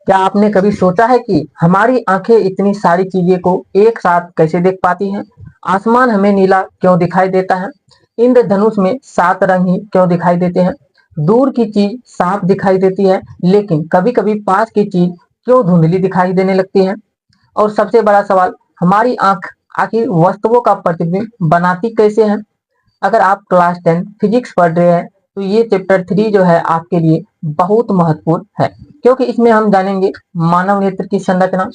क्या आपने कभी सोचा है कि हमारी आंखें इतनी सारी चीजें को एक साथ कैसे देख पाती हैं? आसमान हमें नीला क्यों दिखाई देता है? इंद्रधनुष में 7 रंग ही क्यों दिखाई देते हैं? दूर की चीज साफ दिखाई देती है, लेकिन कभी-कभी पास की चीज क्यों धुंधली दिखाई देने लगती है? और सबसे बड़ा सवाल, हमारी आंख आखिर वस्तुओं का प्रतिबिंब बनाती कैसे है? अगर आप क्लास 10 फिजिक्स पढ़ रहे हैं तो ये चैप्टर 3 जो है आपके लिए बहुत महत्वपूर्ण है, क्योंकि इसमें हम जानेंगे मानव नेत्र की संरचना,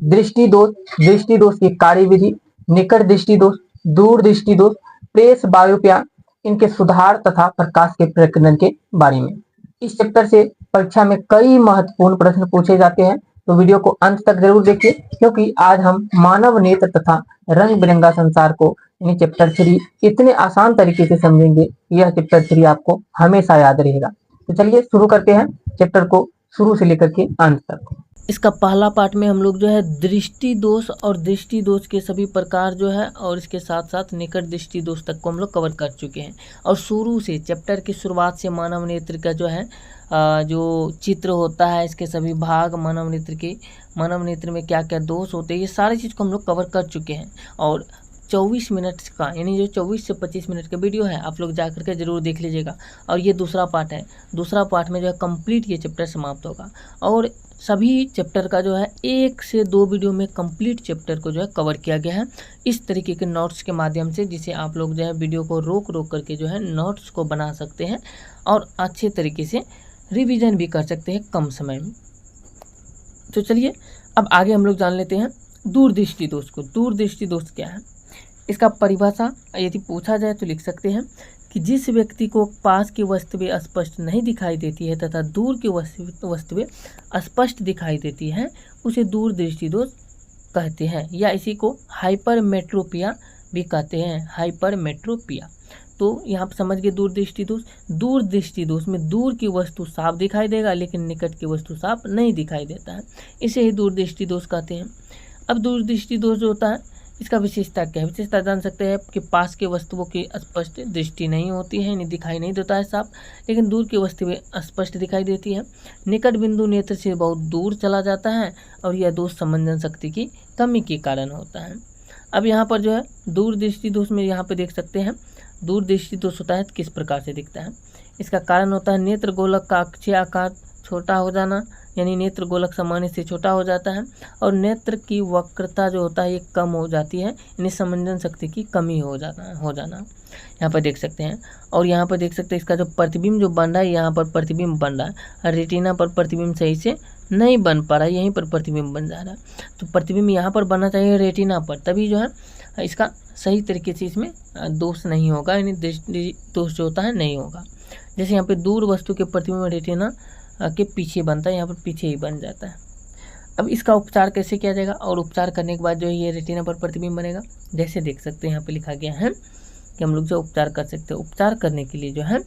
दृष्टि दोष की कार्यविधि, निकट दृष्टि दोष, दूर दृष्टि दोष, प्रेस बायोपिया, इनके सुधार तथा प्रकाश के प्रकीर्णन के बारे में। इस चैप्टर से परीक्षा में कई महत्वपूर्ण प्रश्न पूछे जाते हैं, तो वीडियो को अंत तक जरूर देखिए, क्योंकि आज हम मानव नेत्र तथा रंग बिरंगा संसार को यानी चैप्टर 3 इतने आसान तरीके से समझेंगे, यह चैप्टर 3 आपको हमेशा याद रहेगा। तो चलिए शुरू करते हैं चैप्टर को शुरू से लेकर के अंत तक। इसका पहला पार्ट में हम लोग जो है दृष्टि दोष और दृष्टि दोष के सभी प्रकार जो है और इसके साथ साथ निकट दृष्टि दोष तक को हम लोग कवर कर चुके हैं। और शुरू से चैप्टर की शुरुआत से मानव नेत्र का जो है जो चित्र होता है, इसके सभी भाग, मानव नेत्र में क्या क्या दोष होते हैं, ये सारी चीज़ को हम लोग कवर कर चुके हैं। और 24 मिनट का यानी जो 24 से 25 मिनट का वीडियो है, आप लोग जा करके ज़रूर देख लीजिएगा। और ये दूसरा पार्ट है, दूसरा पार्ट में जो है कंप्लीट ये चैप्टर समाप्त होगा। और सभी चैप्टर का जो है 1 से 2 वीडियो में कंप्लीट चैप्टर को जो है कवर किया गया है इस तरीके के नोट्स के माध्यम से, जिसे आप लोग जो है वीडियो को रोक करके जो है नोट्स को बना सकते हैं और अच्छे तरीके से रिवीजन भी कर सकते हैं कम समय में। तो चलिए अब आगे हम लोग जान लेते हैं दूरदृष्टि दोष को। दूरदृष्टि दोष क्या है, इसका परिभाषा यदि पूछा जाए तो लिख सकते हैं कि जिस व्यक्ति को पास की वस्तुएं स्पष्ट नहीं दिखाई देती है तथा दूर की वस्तुएं स्पष्ट दिखाई देती है, उसे दूरदृष्टि दोष कहते हैं, या इसी को हाइपरमेट्रोपिया भी कहते हैं। हाइपरमेट्रोपिया, तो यहाँ पर समझ गए दूरदृष्टि दोष। दूरदृष्टि दोष में दूर की वस्तु साफ दिखाई देगा लेकिन निकट की वस्तु साफ नहीं दिखाई देता है, इसे ही दूरदृष्टि दोष कहते हैं। अब दूरदृष्टि दोष जो होता है, इसका विशेषता क्या है? विशेषता जान सकते हैं कि पास के वस्तुओं की स्पष्ट दृष्टि नहीं होती है, नहीं दिखाई नहीं देता है साफ, लेकिन दूर की वस्तुएं स्पष्ट दिखाई देती है। निकट बिंदु नेत्र से बहुत दूर चला जाता है और यह दोष संवेदन शक्ति की कमी के कारण होता है। अब यहाँ पर जो है दूरदृष्टि दोष में यहाँ पे देख सकते हैं दूरदृष्टि दोष होता है तो किस प्रकार से दिखता है। इसका कारण होता है नेत्र गोलक का अक्षीय आकार छोटा हो जाना, यानी नेत्र गोलक सामान्य से छोटा हो जाता है, और नेत्र की वक्रता जो होता है ये कम हो जाती है, यानी संवेदन शक्ति की कमी हो जाना यहाँ पर देख सकते हैं। और यहाँ पर देख सकते हैं इसका जो प्रतिबिंब जो बन रहा है, यहाँ पर प्रतिबिंब बन रहा है, रेटिना पर प्रतिबिंब सही से नहीं बन पा रहा है, यहीं पर प्रतिबिंब बन जा रहा है। तो प्रतिबिंब यहाँ पर बनना चाहिए रेटिना पर, तभी जो है इसका सही तरीके से इसमें दोष नहीं होगा, यानी दृष्टि दोष जो होता है नहीं होगा। जैसे यहाँ पे दूर वस्तु के प्रतिबिंब रेटिना के पीछे बनता है, यहाँ पर पीछे ही बन जाता है। अब इसका उपचार कैसे किया जाएगा, और उपचार करने के बाद जो है ये रेटिना पर प्रतिबिंब बनेगा। जैसे देख सकते हैं यहाँ पे लिखा गया है कि हम लोग जो उपचार कर सकते हैं, उपचार करने के लिए जो है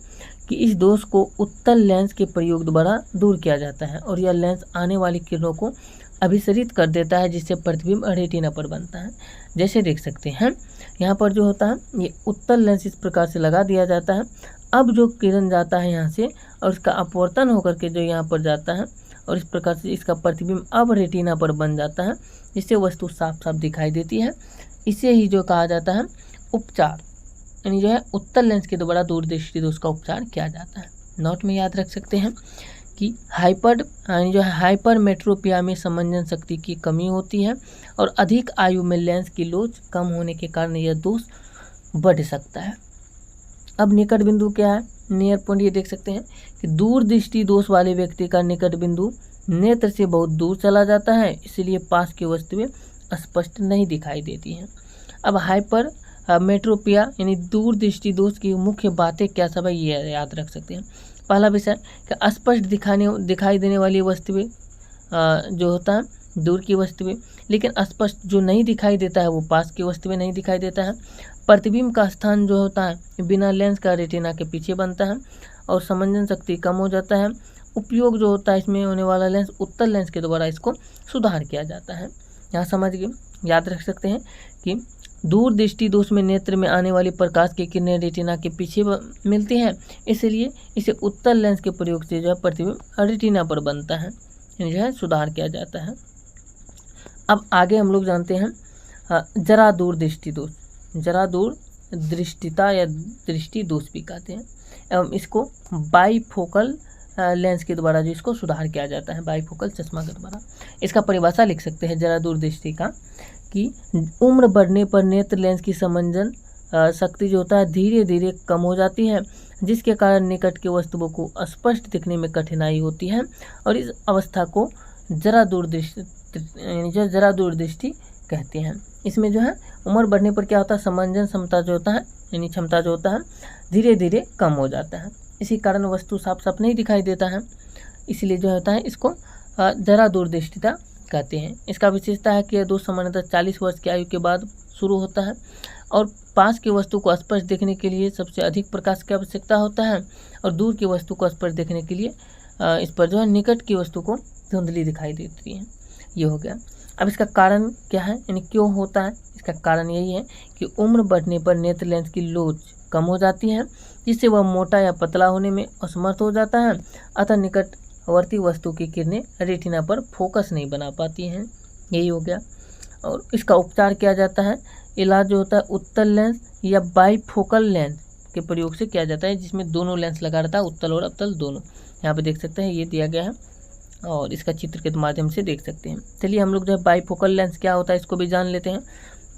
कि इस दोष को उत्तल लेंस के प्रयोग द्वारा दूर किया जाता है, और यह लेंस आने वाली किरणों को अभिसरित कर देता है, जिससे प्रतिबिंब रेटिना पर बनता है। जैसे देख सकते हैं यहाँ पर जो होता है ये उत्तल लेंस इस प्रकार से लगा दिया जाता है। अब जो किरण जाता है यहाँ से और इसका अपवर्तन होकर के जो यहाँ पर जाता है, और इस प्रकार से इसका प्रतिबिंब अब रेटिना पर बन जाता है, जिससे वस्तु साफ साफ दिखाई देती है। इसे ही जो कहा जाता है उपचार, यानी जो है उत्तल लेंस के द्वारा दूरदृष्टि दोष का उपचार किया जाता है। नोट में याद रख सकते हैं कि हाइपरमेट्रोपिया में संवेदन शक्ति की कमी होती है, और अधिक आयु में लेंस की लोच कम होने के कारण यह दोष बढ़ सकता है। अब निकट बिंदु क्या है, नियर पॉइंट, ये देख सकते हैं कि दूरदृष्टि दोष वाले व्यक्ति का निकट बिंदु नेत्र से बहुत दूर चला जाता है, इसलिए पास की वस्तुएं स्पष्ट नहीं दिखाई देती हैं। अब हाइपरमेट्रोपिया यानी दूरदृष्टि दोष की मुख्य बातें क्या सब है, ये याद रख सकते हैं। पहला विषय कि स्पष्ट दिखाई देने वाली वस्तुएं जो होता है दूर की वस्तुएं, लेकिन स्पष्ट जो नहीं दिखाई देता है वो पास की वस्तुएं नहीं दिखाई देता है। प्रतिबिंब का स्थान जो होता है बिना लेंस का रेटिना के पीछे बनता है, और संवेदन शक्ति कम हो जाता है। उपयोग जो होता है इसमें होने वाला लेंस उत्तल लेंस के द्वारा इसको सुधार किया जाता है। यहाँ समझ गए, याद रख सकते हैं कि दूरदृष्टि दोष में नेत्र में आने वाली प्रकाश की किरणें रेटिना के पीछे मिलती हैं, इसलिए इसे उत्तल लेंस के प्रयोग से जो है प्रतिबिंब रेटिना पर बनता है। जो है सुधार किया जाता है। अब आगे हम लोग जानते हैं जरा दूर दृष्टि दोष। जरा दूर दृष्टिता या दृष्टि दोष भी कहते हैं, एवं इसको बाईफोकल लेंस के द्वारा जो इसको सुधार किया जाता है, बाईफोकल चश्मा के द्वारा। इसका परिभाषा लिख सकते हैं जरा दूर दृष्टि का कि उम्र बढ़ने पर नेत्र लेंस की समंजन शक्ति जो होता है धीरे धीरे कम हो जाती है, जिसके कारण निकट के वस्तुओं को स्पष्ट दिखने में कठिनाई होती है, और इस अवस्था को जरा दूर दृष्टि कहते हैं। इसमें जो है उम्र बढ़ने पर क्या होता है, समंजन क्षमता जो होता है यानी क्षमता जो होता है धीरे धीरे कम हो जाता है, इसी कारण वस्तु साफ साफ नहीं दिखाई देता है, इसलिए जो होता है इसको जरा दूर दृष्टिता कहते हैं। इसका विशेषता है कि यह दोष सामान्यतः 40 वर्ष की आयु के बाद शुरू होता है, और पास की वस्तु को स्पष्ट देखने के लिए सबसे अधिक प्रकाश की आवश्यकता होता है, और दूर की वस्तु को स्पष्ट देखने के लिए इस पर जो है निकट की वस्तु को धुंधली दिखाई देती है। ये हो गया। अब इसका कारण क्या है, यानी क्यों होता है? इसका कारण यही है कि उम्र बढ़ने पर नेत्र लेंस की लोच कम हो जाती है, जिससे वह मोटा या पतला होने में असमर्थ हो जाता है, अतः निकटवर्ती वस्तु की किरणें रेटिना पर फोकस नहीं बना पाती हैं। यही हो गया। और इसका उपचार किया जाता है, इलाज जो होता है उत्तल लेंस या बाईफोकल लेंस के प्रयोग से किया जाता है, जिसमें दोनों लेंस लगा रहता है, उत्तल और अवतल दोनों। यहाँ पे देख सकते हैं ये दिया गया है, और इसका चित्र के माध्यम से देख सकते हैं। चलिए हम लोग जो है बाईफोकल लेंस क्या होता है इसको भी जान लेते हैं।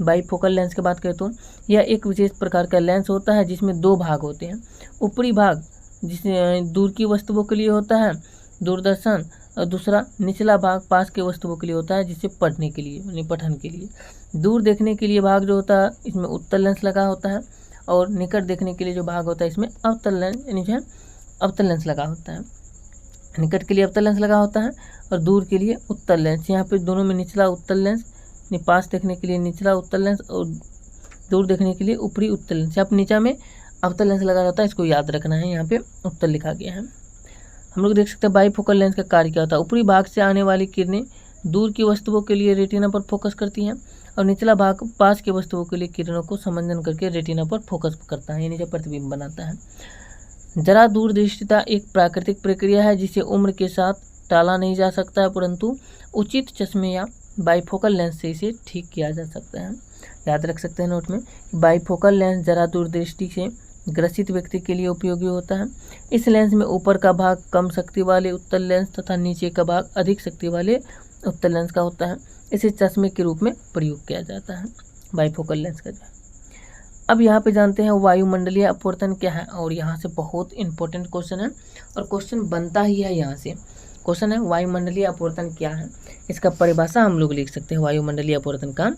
बाईफोकल लेंस की बात करें तो यह एक विशेष प्रकार का लेंस होता है जिसमें दो भाग होते हैं। ऊपरी भाग जिसमें दूर की वस्तुओं के लिए होता है दूरदर्शन, और दूसरा निचला भाग पास के वस्तुओं के लिए होता है, जिसे पढ़ने के लिए यानी पठन के लिए। दूर देखने के लिए भाग जो होता है इसमें उत्तल लेंस लगा होता है, और निकट देखने के लिए जो भाग होता है इसमें अवतल लेंस यानी जो है अवतल लेंस लगा होता है। निकट के लिए अवतल लेंस लगा होता है और दूर के लिए उत्तल लेंस। यहाँ पे दोनों में निचला उत्तल लेंस, पास देखने के लिए निचला उत्तल लेंस और दूर देखने के लिए ऊपरी उत्तल लेंस। यहाँ पे नीचे में अवतल लेंस लगा रहता है, इसको याद रखना है। यहाँ पे उत्तल लिखा गया है। हम लोग देख सकते हैं बाईफोकल लेंस का कार्य क्या होता है। ऊपरी भाग से आने वाली किरणें दूर की वस्तुओं के लिए रेटिना पर फोकस करती हैं, और निचला भाग पास की वस्तुओं के लिए किरणों को समंजन करके रेटिना पर फोकस करता है, यानी जो प्रतिबिंब बनाता है। जरा दूर दृष्टिता एक प्राकृतिक प्रक्रिया है जिसे उम्र के साथ टाला नहीं जा सकता है, परंतु उचित चश्मे या बाईफोकल लेंस से इसे ठीक किया जा सकता है। याद रख सकते हैं नोट में, बाईफोकल लेंस जरा दूर दृष्टि से ग्रसित व्यक्ति के लिए उपयोगी होता है। इस लेंस में ऊपर का भाग कम शक्ति वाले उत्तल लेंस तथा नीचे का भाग अधिक शक्ति वाले उत्तल लेंस का होता है। इसे चश्मे के रूप में प्रयोग किया जाता है बाईफोकल लेंस का। अब यहाँ पे जानते हैं वायुमंडलीय अपवर्तन क्या है, और यहाँ से बहुत इंपॉर्टेंट क्वेश्चन है, और क्वेश्चन बनता ही है यहाँ से। क्वेश्चन है वायुमंडलीय अपवर्तन क्या है। इसका परिभाषा हम लोग लिख सकते हैं वायुमंडलीय अपवर्तन का,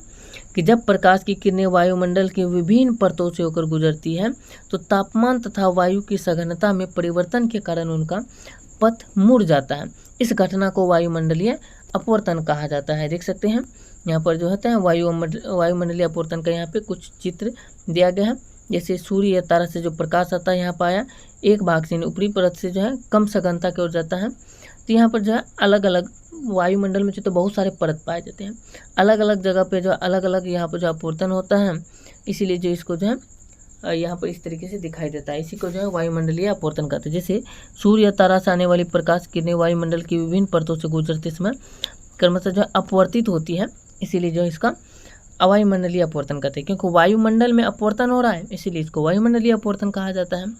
कि जब प्रकाश की किरणें वायुमंडल के विभिन्न परतों से होकर गुजरती है तो तापमान तथा वायु की सघनता में परिवर्तन के कारण उनका पथ मुड़ जाता है। इस घटना को वायुमंडलीय अपवर्तन कहा जाता है। देख सकते हैं यहाँ पर जो होता है वायुमंडलीय अपवर्तन का यहाँ पे कुछ चित्र दिया गया है। जैसे सूर्य या तारा से जो प्रकाश आता है यहाँ पाया एक भाग से ऊपरी परत से जो है कम सघनता की ओर जाता है, तो यहाँ पर जो है अलग अलग वायुमंडल में जो तो बहुत सारे परत पाए जाते हैं, अलग अलग जगह पे जो अलग अलग यहाँ पर जो अपवर्तन होता है, इसीलिए जो इसको जो है यहाँ पर इस तरीके से दिखाई देता है। इसी को जो है वायुमंडलीय अपवर्तन कहते हैं। जैसे सूर्य या तारा से आने वाली प्रकाश किरणें वायुमंडल की विभिन्न परतों से गुजरते समय क्रमशः जो है अपवर्तित होती है, इसीलिए जो इसका अवायुमंडलीय अपवर्तन कहते हैं। क्योंकि वायुमंडल में अपवर्तन हो रहा है इसीलिए इसको वायुमंडलीय अपवर्तन कहा जाता है।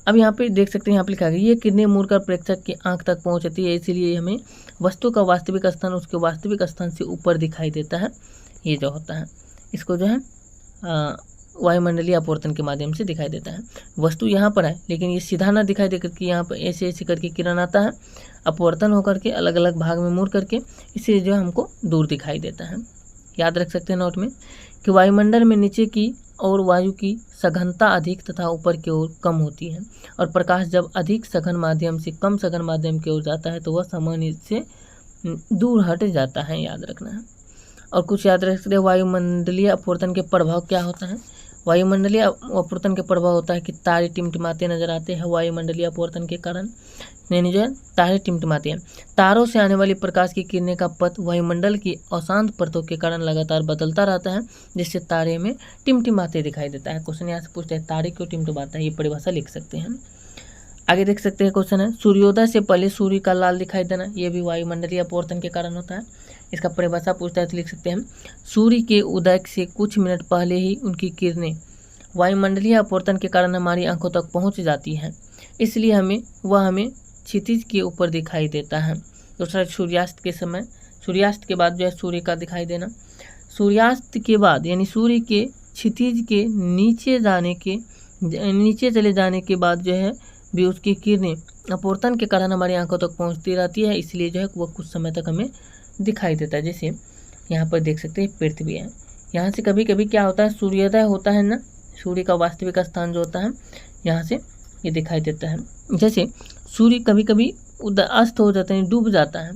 अब यहाँ पे देख सकते हैं, यहाँ पे लिखा गया ये किरणें मुड़कर प्रेक्षक की आंख तक पहुँचती है, इसीलिए हमें वस्तु का वास्तविक स्थान उसके वास्तविक स्थान से ऊपर दिखाई देता है। ये जो होता है इसको जो है वायुमंडलीय अपवर्तन के माध्यम से दिखाई देता है। वस्तु यहाँ पर है लेकिन ये सीधा ना दिखाई दे करके यहाँ पर ऐसे ऐसे करके किरण आता है, अपवर्तन होकर के अलग अलग भाग में मुड़ करके, इसलिए जो हमको दूर दिखाई देता है। याद रख सकते हैं नोट में कि वायुमंडल में नीचे की और वायु की सघनता अधिक तथा ऊपर की ओर कम होती है, और प्रकाश जब अधिक सघन माध्यम से कम सघन माध्यम की ओर जाता है तो वह सामान्य से दूर हट जाता है। याद रखना है। और कुछ याद रख सकते हैं वायुमंडलीय अपवर्तन के प्रभाव क्या होता है। वायुमंडलीय अपवर्तन के प्रभाव होता है कि तारे टिमटिमाते नजर आते हैं वायुमंडलीय अपवर्तन के कारण, यानी जो है तारे टिमटिमाते हैं। तारों से आने वाली प्रकाश की किरणें का पथ वायुमंडल की अशांत परतों के कारण लगातार बदलता रहता है, जिससे तारे में टिमटिमाते दिखाई देता है। क्वेश्चन यहाँ से पूछते हैं तारे क्यों टिमटिमाता है, ये परिभाषा लिख सकते हैं। आगे देख सकते हैं क्वेश्चन है, सूर्योदय से पहले सूर्य का लाल दिखाई देना, ये भी वायुमंडलीय अपवर्तन के कारण होता है। इसका परिभाषा पूछता है तो लिख सकते हैं, सूर्य के उदय से कुछ मिनट पहले ही उनकी किरणें वायुमंडलीय अपवर्तन के कारण हमारी आंखों तक पहुंच जाती हैं, इसलिए हमें क्षितिज के ऊपर दिखाई देता है। दूसरा, सूर्यास्त के समय, सूर्यास्त के बाद जो है सूर्य का दिखाई देना, सूर्यास्त के बाद यानी सूर्य के क्षितिज के नीचे चले जाने के बाद जो है भी उसकी किरणें अपवर्तन के कारण हमारी आंखों तक पहुंचती रहती है, इसलिए जो है वो कुछ समय तक हमें दिखाई देता है। जैसे यहाँ पर देख सकते हैं पृथ्वी है, यहाँ से कभी कभी क्या होता है, सूर्योदय होता है ना, सूर्य का वास्तविक स्थान जो होता है यहाँ से ये दिखाई देता है। जैसे सूर्य कभी कभी अस्त हो जाता है, डूब जाता है,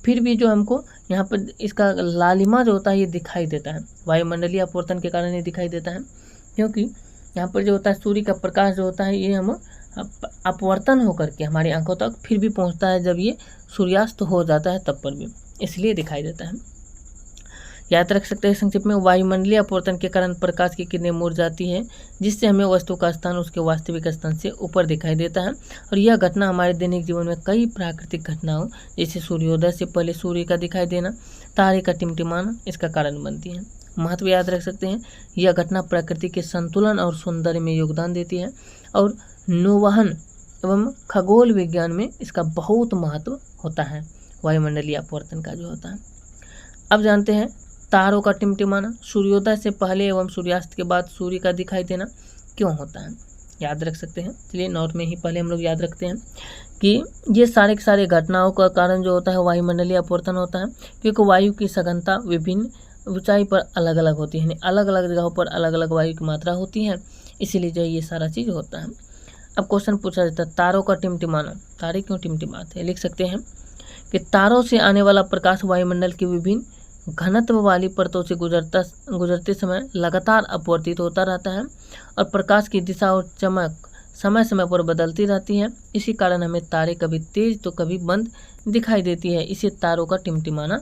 फिर भी जो हमको यहाँ पर इसका लालिमा जो होता है ये दिखाई देता है, वायुमंडलीय अपवर्तन के कारण ये दिखाई देता है, क्योंकि यहाँ पर जो होता है सूर्य का प्रकाश जो होता है ये हम अपवर्तन होकर के हमारी आंखों तक फिर भी पहुँचता है जब ये सूर्यास्त हो जाता है तब पर भी, इसलिए दिखाई देता है। याद रख सकते हैं संक्षेप में, वायुमंडलीय अपवर्तन के कारण प्रकाश की किरणें मुड़ जाती है, जिससे हमें वस्तु का स्थान उसके वास्तविक स्थान से ऊपर दिखाई देता है, और यह घटना हमारे दैनिक जीवन में कई प्राकृतिक घटनाओं जैसे सूर्योदय से पहले सूर्य का दिखाई देना, तारे का टिमटिमाना इसका कारण बनती है। महत्व याद रख सकते हैं, यह घटना प्रकृति के संतुलन और सौंदर्य में योगदान देती है, और नौवहन एवं खगोल विज्ञान में इसका बहुत महत्व होता है, वायुमंडलीय अपवर्तन का जो होता है। अब जानते हैं तारों का टिमटिमाना, सूर्योदय से पहले एवं सूर्यास्त के बाद सूर्य का दिखाई देना क्यों होता है, याद रख सकते हैं। चलिए नोट में ही पहले हम लोग याद रखते हैं कि ये सारे के सारे घटनाओं का कारण जो होता है वायुमंडलीय अपवर्तन होता है, क्योंकि वायु की सघनता विभिन्न ऊंचाई पर अलग अलग होती है, अलग अलग जगहों पर अलग अलग वायु की मात्रा होती है, इसीलिए जो ये सारा चीज़ होता है। अब क्वेश्चन पूछा जाता है, तारों का टिमटिमाना, तारे क्यों टिमटिमाते हैं, लिख सकते हैं कि तारों से आने वाला प्रकाश वायुमंडल की विभिन्न घनत्व वाली परतों से गुजरते समय लगातार अपवर्तित होता रहता है, और प्रकाश की दिशा और चमक समय समय पर बदलती रहती है। इसी कारण हमें तारे कभी तेज तो कभी मंद दिखाई देती है, इसे तारों का टिमटिमाना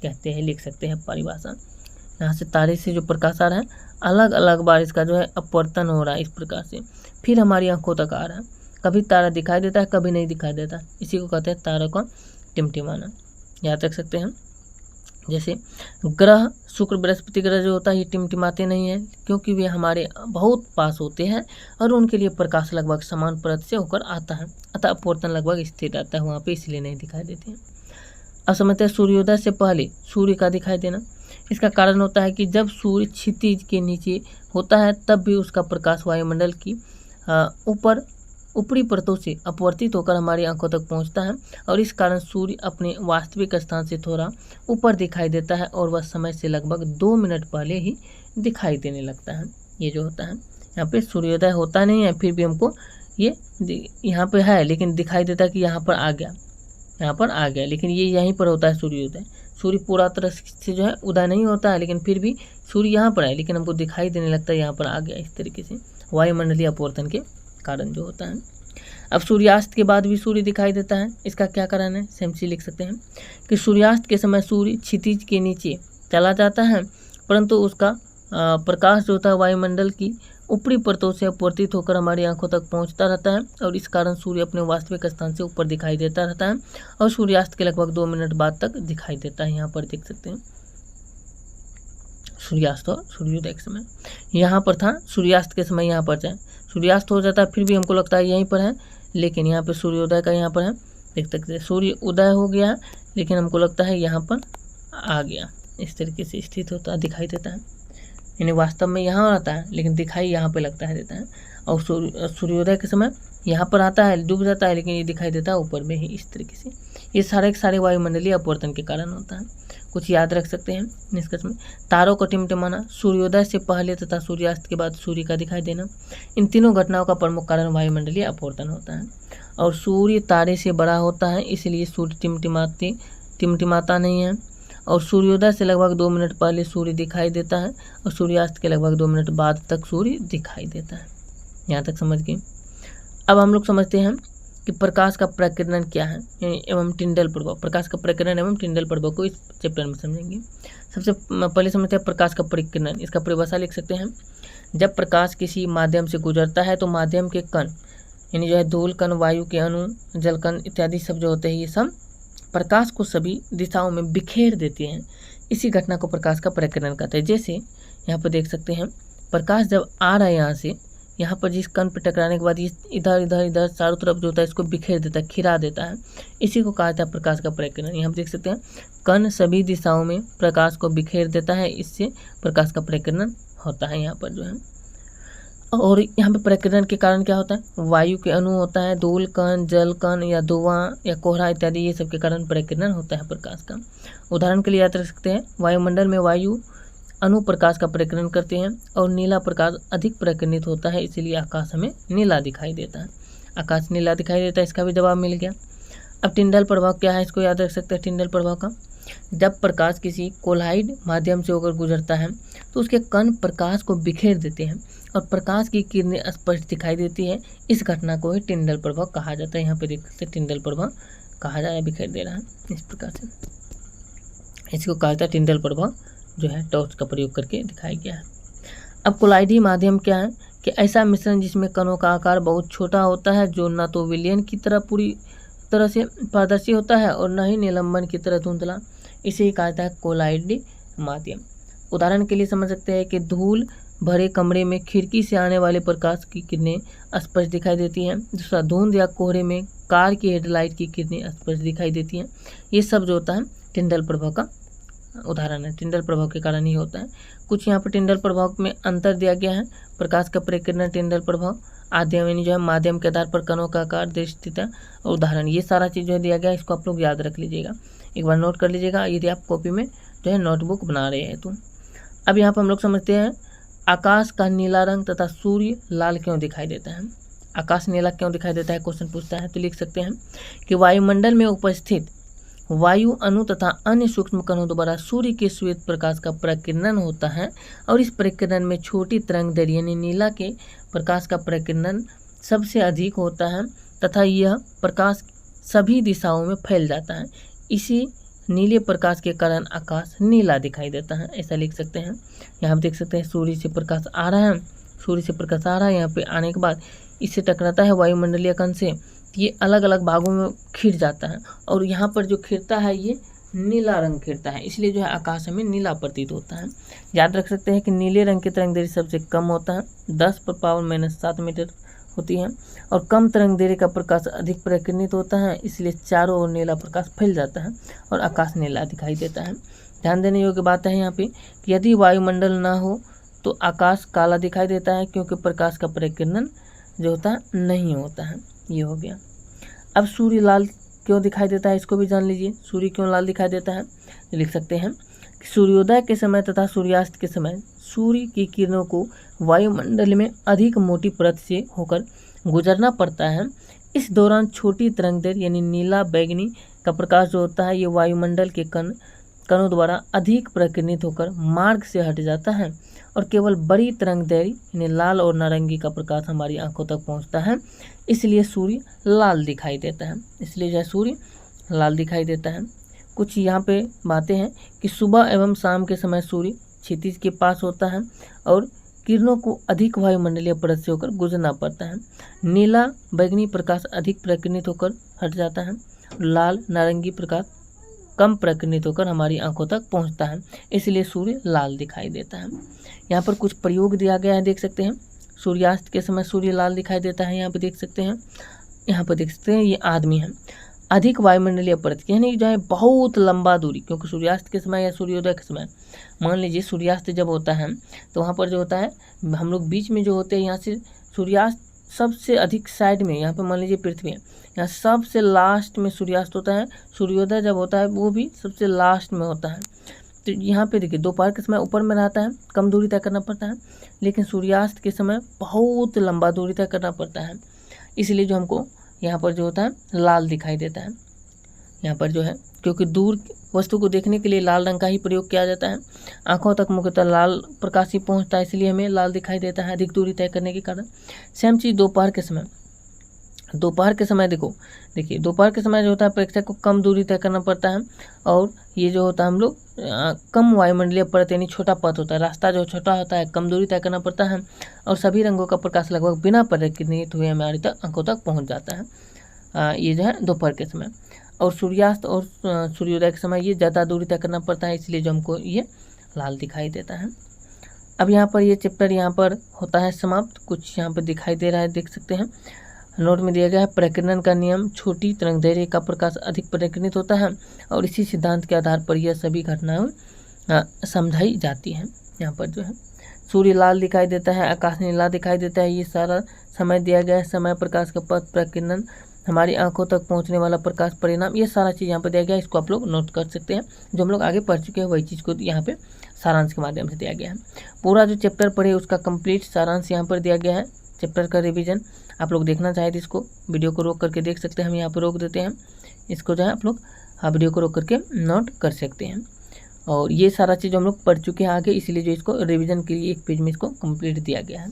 कहते हैं। लिख सकते हैं परिभाषा, यहाँ से तारे से जो प्रकाश आ रहा है अलग अलग बार इसका जो है अपवर्तन हो रहा है इस प्रकार से, फिर हमारी आंखों तक आ रहा है, कभी तारा दिखाई देता है कभी नहीं दिखाई देता, इसी को कहते हैं तारों का टिमटिमाना, याद रख सकते हैं। जैसे ग्रह शुक्र बृहस्पति ग्रह जो होता है ये टिमटिमाते नहीं हैं, क्योंकि वे हमारे बहुत पास होते हैं और उनके लिए प्रकाश लगभग समान परत से होकर आता है, अतः अपवर्तन लगभग स्थिर रहता है वहाँ पे, इसलिए नहीं दिखाई देते हैं। अब समझते हैं सूर्योदय से पहले सूर्य का दिखाई देना, इसका कारण होता है कि जब सूर्य क्षितिज के नीचे होता है तब भी उसका प्रकाश वायुमंडल की ऊपरी परतों से अपवर्तित होकर हमारी आंखों तक पहुंचता है, और इस कारण सूर्य अपने वास्तविक स्थान से थोड़ा ऊपर दिखाई देता है, और वह समय से लगभग 2 मिनट पहले ही दिखाई देने लगता है। ये जो होता है यहाँ पे सूर्योदय होता नहीं है, फिर भी हमको ये यहाँ पे है लेकिन दिखाई देता है कि यहाँ पर आ गया, लेकिन ये यहीं पर होता है सूर्योदय। सूर्य पूरा तरह से जो है उदय नहीं होता है, लेकिन फिर भी सूर्य यहाँ पर है, लेकिन हमको दिखाई देने लगता है यहाँ पर आ गया, इस तरीके से वायुमंडलीय अपवर्तन के कारण जो होता है। अब सूर्यास्त के बाद भी सूर्य दिखाई देता है, इसका क्या कारण है, सेम चीज लिख सकते हैं कि सूर्यास्त के समय सूर्य क्षितिज के नीचे चला जाता है, परंतु उसका प्रकाश जो होता है वायुमंडल की ऊपरी परतों से अपवर्तित होकर हमारी आंखों तक पहुंचता रहता है, और इस कारण सूर्य अपने वास्तविक स्थान से ऊपर दिखाई देता रहता है, और सूर्यास्त के लगभग 2 मिनट बाद तक दिखाई देता है। यहाँ पर देख सकते हैं सूर्यास्त और सूर्योदय के समय, यहाँ पर था सूर्यास्त के समय, यहाँ पर जाए सूर्यास्त हो जाता है फिर भी हमको लगता है यहीं पर है, लेकिन यहाँ पे सूर्योदय का यहाँ पर है, देख सकते हैं सूर्य उदय हो गया है लेकिन हमको लगता है यहाँ पर आ गया, इस तरीके से स्थित होता दिखाई देता है, यानी वास्तव में यहाँ आता है लेकिन दिखाई यहाँ पे लगता है देता है, और सूर्योदय के समय यहाँ पर आता है, डूब जाता है, लेकिन ये दिखाई देता है ऊपर में ही, इस तरीके से ये सारे के सारे वायुमंडलीय अपवर्तन के कारण होता है। कुछ याद रख सकते हैं निष्कर्ष में, तारों को टिमटिमाना, सूर्योदय से पहले तथा सूर्यास्त के बाद सूर्य का दिखाई देना, इन तीनों घटनाओं का प्रमुख कारण वायुमंडलीय अपवर्तन होता है। और सूर्य तारे से बड़ा होता है, इसलिए सूर्य टिमटिमाता नहीं है, और सूर्योदय से लगभग 2 मिनट पहले सूर्य दिखाई देता है, और सूर्यास्त के लगभग 2 मिनट बाद तक सूर्य दिखाई देता है। यहाँ तक समझ गए। अब हम लोग समझते हैं कि प्रकाश का प्रकीर्णन क्या है एवं टिंडल प्रभाव, प्रकाश का प्रकीर्णन एवं टिंडल प्रभाव को इस चैप्टर में समझेंगे। सबसे पहले समझते हैं प्रकाश का प्रकीर्णन, इसका परिभाषा लिख सकते हैं, जब प्रकाश किसी माध्यम से गुजरता है तो माध्यम के कण यानी जो है धूल कण, वायु के अणु, जल कण इत्यादि सब जो होते हैं ये सब प्रकाश को सभी दिशाओं में बिखेर देते हैं। इसी घटना को प्रकाश का प्रकीर्णन कहते हैं। जैसे यहाँ पर देख सकते हैं प्रकाश जब आ रहा है यहाँ से, यहाँ पर जिस कण पर टकराने के बाद ये इधर इधर इधर चारों तरफ जो होता है इसको बिखेर देता है, खिरा देता है। इसी को कहा जाता है प्रकाश का प्रकीर्णन। यहाँ पर देख सकते हैं कण सभी दिशाओं में प्रकाश को बिखेर देता है, इससे प्रकाश का प्रकीर्णन होता है यहाँ पर जो है। और यहाँ पे प्रकीर्णन के कारण क्या होता है, वायु के अणु होता है, धूल कण, जल कण या धुआं या कोहरा इत्यादि ये सब के कारण प्रकीर्णन होता है प्रकाश का। उदाहरण के लिए याद रख सकते हैं वायुमंडल में वायु अणु प्रकाश का प्रकीर्णन करते हैं और नीला प्रकाश अधिक प्रकीर्णित होता है, इसीलिए आकाश हमें नीला दिखाई देता है। आकाश नीला दिखाई देता है, इसका भी जवाब मिल गया। अब टिंडल प्रभाव क्या है, इसको याद रख सकते हैं। टिंडल प्रभाव का, जब प्रकाश किसी कोलाइड माध्यम से होकर गुजरता है तो उसके कण प्रकाश को बिखेर देते हैं और प्रकाश की किरणें स्पष्ट दिखाई देती है। इस घटना को ही टिंडल प्रभाव कहा जाता है। यहाँ पे देख सकते हैं टिंडल प्रभाव कहा जा रहा है, बिखेर दे रहा है इस प्रकार से, इसको कहा जाता है टिंडल प्रभाव जो है टॉर्च का प्रयोग करके दिखाया गया है। अब कोलाइडी माध्यम क्या है कि ऐसा मिश्रण जिसमें कणों का आकार बहुत छोटा होता है, जो न तो विलयन की तरह पूरी तरह से पारदर्शी होता है और न ही निलंबन की तरह धुंधला, इसे ही कहा जाता है कोलाइडी माध्यम। उदाहरण के लिए समझ सकते हैं कि धूल भरे कमरे में खिड़की से आने वाले प्रकाश की किरणें स्पष्ट दिखाई देती हैं। दूसरा, धुंध या कोहरे में कार की हेडलाइट की किरणें स्पष्ट दिखाई देती हैं। ये सब जो होता है टिंडल प्रभाव का उदाहरण है, टिंडल प्रभाव के कारण ही होता है। कुछ यहाँ पर टिंडल प्रभाव में अंतर दिया गया है। प्रकाश का प्रकीर्णन, टिंडल प्रभाव, आद्यम यानी जो है माध्यम के आधार पर कणों का आकार, दृष्टिता और उदाहरण, ये सारा चीज़ जो है दिया गया है, इसको आप लोग याद रख लीजिएगा, एक बार नोट कर लीजिएगा यदि आप कॉपी में जो है नोटबुक बना रहे हैं तो। अब यहाँ पर हम लोग समझते हैं आकाश का नीला रंग तथा सूर्य लाल क्यों दिखाई देता है। आकाश नीला क्यों दिखाई देता है, क्वेश्चन पूछता है, तो लिख सकते हैं कि वायुमंडल में उपस्थित वायु अणु तथा अन्य सूक्ष्म कणों द्वारा सूर्य के श्वेत प्रकाश का प्रकीर्णन होता है और इस प्रकीर्णन में छोटी तरंगदैर्घ्य यानी नीला के प्रकाश का प्रकीर्णन सबसे अधिक होता है तथा यह प्रकाश सभी दिशाओं में फैल जाता है। इसी नीले प्रकाश के कारण आकाश नीला दिखाई देता है, ऐसा लिख सकते हैं। यहाँ पर देख सकते हैं सूर्य से प्रकाश आ रहा है, सूर्य से प्रकाश आ रहा है, यहाँ पे आने के बाद इससे टकराता है वायुमंडलीय कण से, ये अलग अलग भागों में खिर जाता है और यहाँ पर जो खिरता है ये नीला रंग खिरता है, इसलिए जो है आकाश हमें नीला प्रतीत होता है। याद रख सकते हैं कि नीले रंग की तरंगदैर्घ्य सबसे कम होता है, 10⁻⁻7 मीटर होती है और कम तरंगदैर्घ्य का प्रकाश अधिक प्रकीर्णित होता है, इसलिए चारों ओर नीला प्रकाश फैल जाता है और आकाश नीला दिखाई देता है। ध्यान देने योग्य बात है यहाँ पे कि यदि वायुमंडल ना हो तो आकाश काला दिखाई देता है, क्योंकि प्रकाश का प्रकीर्णन जो होता है नहीं होता है। ये हो गया। अब सूर्य लाल क्यों दिखाई देता है, इसको भी जान लीजिए। सूर्य क्यों लाल दिखाई देता है, लिख सकते हैं कि सूर्योदय के समय तथा सूर्यास्त के समय सूर्य की किरणों को वायुमंडल में अधिक मोटी परत से होकर गुजरना पड़ता है। इस दौरान छोटी तरंगदैर्घ्य यानी नीला बैगनी का प्रकाश जो होता है ये वायुमंडल के कणों द्वारा अधिक प्रकीर्णित होकर मार्ग से हट जाता है और केवल बड़ी तरंगदैर्घ्य यानी लाल और नारंगी का प्रकाश हमारी आंखों तक पहुंचता है, इसलिए सूर्य लाल दिखाई देता है। इसलिए जो सूर्य लाल दिखाई देता है। कुछ यहाँ पे बातें हैं कि सुबह एवं शाम के समय सूर्य क्षितिज के पास होता है और किरणों को अधिक वायुमंडलीय परत से होकर गुजरना पड़ता है। नीला बैगनी प्रकाश अधिक प्रकीर्णित होकर हट जाता है, लाल नारंगी प्रकाश कम प्रकीर्णित होकर हमारी आंखों तक पहुंचता है, इसलिए सूर्य लाल दिखाई देता है। यहाँ पर कुछ प्रयोग दिया गया है, देख सकते हैं। सूर्यास्त के समय सूर्य लाल दिखाई देता है, यहाँ पर देख सकते हैं। यहाँ पर देख सकते हैं ये आदमी है। अधिक वायुमंडलीय परत यानी जो है बहुत लंबा दूरी, क्योंकि सूर्यास्त के समय या सूर्योदय के समय मान लीजिए सूर्यास्त जब होता है तो वहाँ पर जो होता है हम लोग बीच में जो होते हैं यहाँ से सूर्यास्त सबसे अधिक साइड में, यहाँ पे मान लीजिए पृथ्वी है, यहाँ सबसे लास्ट में सूर्यास्त होता है। सूर्योदय जब होता है वो भी सबसे लास्ट में होता है। तो यहाँ पे देखिए दोपहर के समय ऊपर में रहता है, कम दूरी तय करना पड़ता है, लेकिन सूर्यास्त के समय बहुत लंबा दूरी तय करना पड़ता है, इसलिए जो हमको यहाँ पर जो होता है लाल दिखाई देता है। यहाँ पर जो है क्योंकि दूर वस्तु को देखने के लिए लाल रंग का ही प्रयोग किया जाता है, आंखों तक मुख्यतः लाल प्रकाश ही पहुँचता है, इसलिए हमें लाल दिखाई देता है अधिक दूरी तय करने के कारण। सेम चीज़ दोपहर के समय दोपहर के समय देखिए दोपहर के समय जो होता है प्रेक्षक को कम दूरी तय करना पड़ता है, और ये जो होता है हम लोग कम वायुमंडलीय परत यानी छोटा पथ होता है, रास्ता जो छोटा होता है, कम दूरी तय करना पड़ता है, और सभी रंगों का प्रकाश लगभग बिना परिवर्तित हुए हमारी तक आंखों तक पहुंच जाता है। ये जो है दोपहर के समय। और सूर्यास्त और सूर्योदय के समय ये ज़्यादा दूरी तय करना पड़ता है, इसलिए जो हमको ये लाल दिखाई देता है। अब यहाँ पर ये चैप्टर यहाँ पर होता है समाप्त। कुछ यहाँ पर दिखाई दे रहा है, देख सकते हैं, नोट में दिया गया है प्रकीर्णन का नियम, छोटी तरंगदैर्घ्य का प्रकाश अधिक प्रकीर्णित होता है, और इसी सिद्धांत के आधार पर यह सभी घटनाएं समझाई जाती हैं। यहाँ पर जो है सूर्य लाल दिखाई देता है, आकाश नीला दिखाई देता है, ये सारा समय दिया गया है, समय, प्रकाश का पथ, प्रकीर्णन, हमारी आंखों तक पहुंचने वाला प्रकाश, परिणाम, ये सारा चीज़ यहाँ पर दिया गया है। इसको आप लोग नोट कर सकते हैं, जो हम लोग आगे पढ़ चुके हैं वही चीज़ को यहाँ पे सारांश के माध्यम से दिया गया है। पूरा जो चैप्टर पढ़े उसका कंप्लीट सारांश यहाँ पर दिया गया है, चैप्टर का रिवीजन। आप लोग देखना चाहे तो इसको वीडियो को रोक करके देख सकते हैं, हम यहाँ पर रोक देते हैं, इसको जो है आप लोग वीडियो को रोक करके नोट कर सकते हैं। और ये सारा चीज़ हम लोग पढ़ चुके हैं आगे, इसलिए जो इसको रिवीजन के लिए एक पेज में इसको कंप्लीट दिया गया है।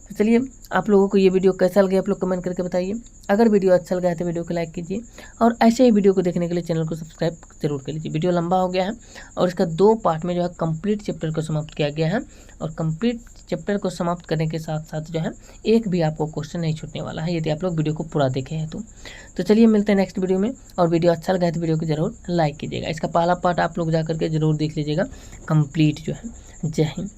तो चलिए, आप लोगों को ये वीडियो कैसा लगा आप लोग कमेंट करके बताइए। अगर वीडियो अच्छा लगा है तो वीडियो को लाइक कीजिए, और ऐसे ही वीडियो को देखने के लिए चैनल को सब्सक्राइब जरूर कर लीजिए। वीडियो लंबा हो गया है, और इसका 2 पार्ट में जो है कंप्लीट चैप्टर को समाप्त किया गया है, और कंप्लीट चैप्टर को समाप्त करने के साथ साथ जो है एक भी आपको क्वेश्चन नहीं छूटने वाला है, यदि आप लोग वीडियो को पूरा देखे हैं तो चलिए मिलते हैं नेक्स्ट वीडियो में। और वीडियो अच्छा लगा है तो वीडियो को जरूर लाइक कीजिएगा। इसका पहला पार्ट आप लोग जा करके जरूर देख लीजिएगा कंप्लीट जो है। जय हिंद।